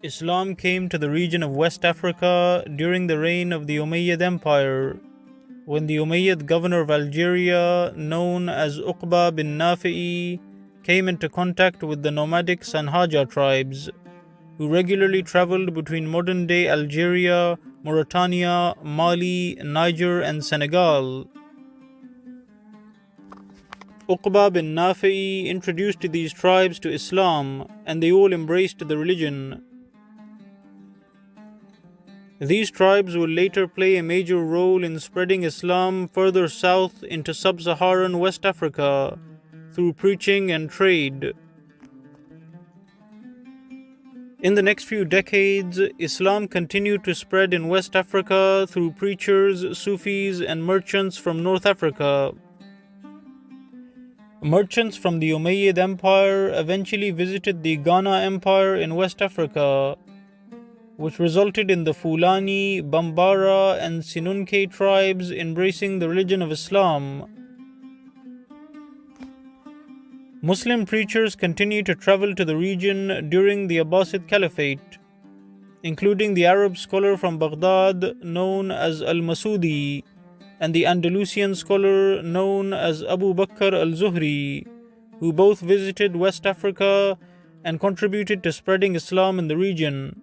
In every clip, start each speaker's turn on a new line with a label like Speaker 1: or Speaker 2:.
Speaker 1: Islam came to the region of West Africa during the reign of the Umayyad Empire, when the Umayyad governor of Algeria, known as Uqba bin Nafi'i, came into contact with the nomadic Sanhaja tribes, who regularly traveled between modern-day Algeria, Mauritania, Mali, Niger, and Senegal. Uqba bin Nafi'i introduced these tribes to Islam, and they all embraced the religion. These tribes will later play a major role in spreading Islam further south into sub-Saharan West Africa through preaching and trade. In the next few decades, Islam continued to spread in West Africa through preachers, Sufis, and merchants from North Africa. Merchants from the Umayyad Empire eventually visited the Ghana Empire in West Africa, which resulted in the Fulani, Bambara, and Sinunke tribes embracing the religion of Islam. Muslim preachers continued to travel to the region during the Abbasid Caliphate, including the Arab scholar from Baghdad known as Al-Masudi and the Andalusian scholar known as Abu Bakr al-Zuhri, who both visited West Africa and contributed to spreading Islam in the region.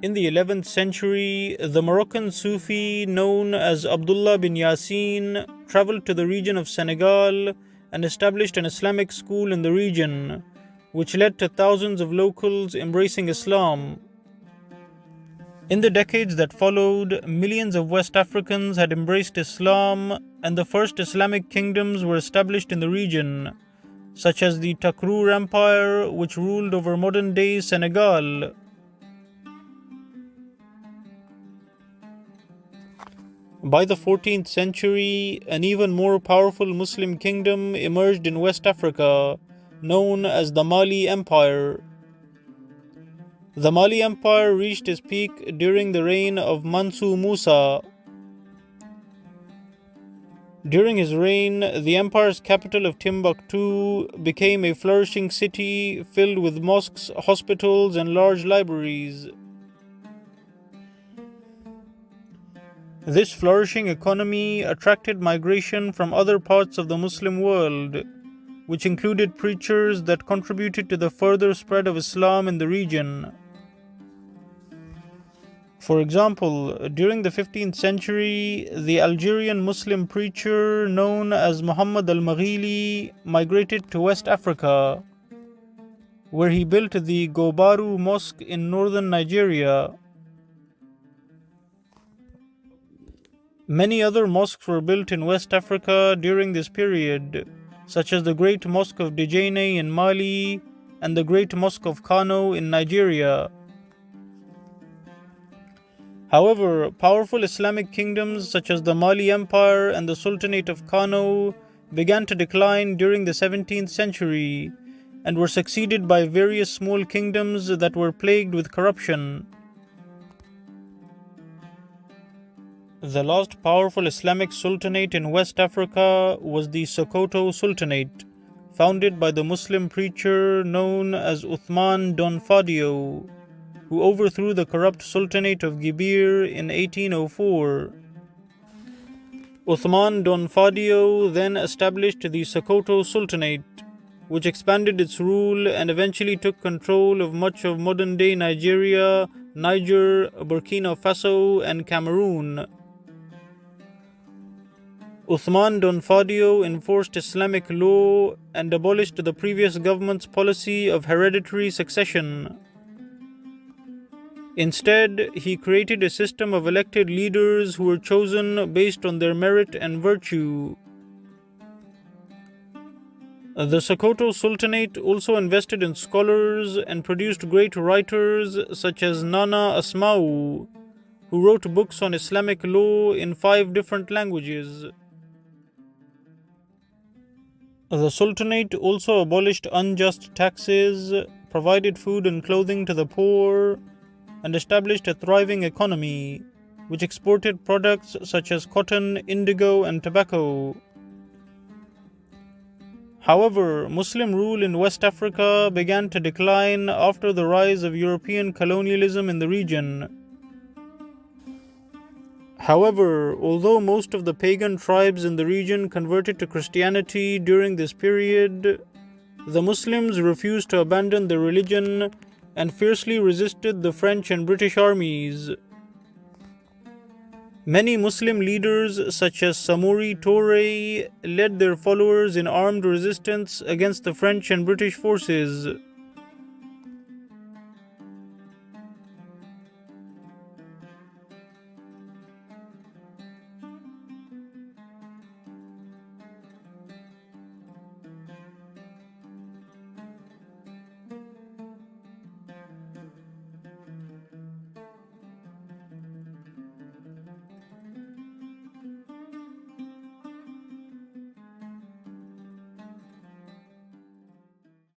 Speaker 1: In the 11th century, the Moroccan Sufi known as Abdullah bin Yasin traveled to the region of Senegal and established an Islamic school in the region, which led to thousands of locals embracing Islam. In the decades that followed, millions of West Africans had embraced Islam, and the first Islamic kingdoms were established in the region, such as the Takrur Empire, which ruled over modern-day Senegal. By the 14th century, an even more powerful Muslim kingdom emerged in West Africa, known as the Mali Empire. The Mali Empire reached its peak during the reign of Mansu Musa. During his reign, the empire's capital of Timbuktu became a flourishing city filled with mosques, hospitals, and large libraries. This flourishing economy attracted migration from other parts of the Muslim world, which included preachers that contributed to the further spread of Islam in the region. For example, during the 15th century, the Algerian Muslim preacher known as Muhammad al-Maghili migrated to West Africa, where he built the Gobaru Mosque in northern Nigeria. Many other mosques were built in West Africa during this period, such as the Great Mosque of Djenne in Mali and the Great Mosque of Kano in Nigeria. However, powerful Islamic kingdoms such as the Mali Empire and the Sultanate of Kano began to decline during the 17th century and were succeeded by various small kingdoms that were plagued with corruption. The last powerful Islamic sultanate in West Africa was the Sokoto Sultanate, founded by the Muslim preacher known as Uthman Don Fadio, who overthrew the corrupt Sultanate of Gibir in 1804. Uthman Don Fadio then established the Sokoto Sultanate, which expanded its rule and eventually took control of much of modern-day Nigeria, Niger, Burkina Faso, and Cameroon. Uthman Don Fadio enforced Islamic law and abolished the previous government's policy of hereditary succession. Instead, he created a system of elected leaders who were chosen based on their merit and virtue. The Sokoto Sultanate also invested in scholars and produced great writers such as Nana Asma'u, who wrote books on Islamic law in 5 different languages. The Sultanate also abolished unjust taxes, provided food and clothing to the poor, and established a thriving economy, which exported products such as cotton, indigo, and tobacco. However, Muslim rule in West Africa began to decline after the rise of European colonialism in the region. However, although most of the pagan tribes in the region converted to Christianity during this period, the Muslims refused to abandon their religion and fiercely resisted the French and British armies. Many Muslim leaders, such as Samori Touré, led their followers in armed resistance against the French and British forces.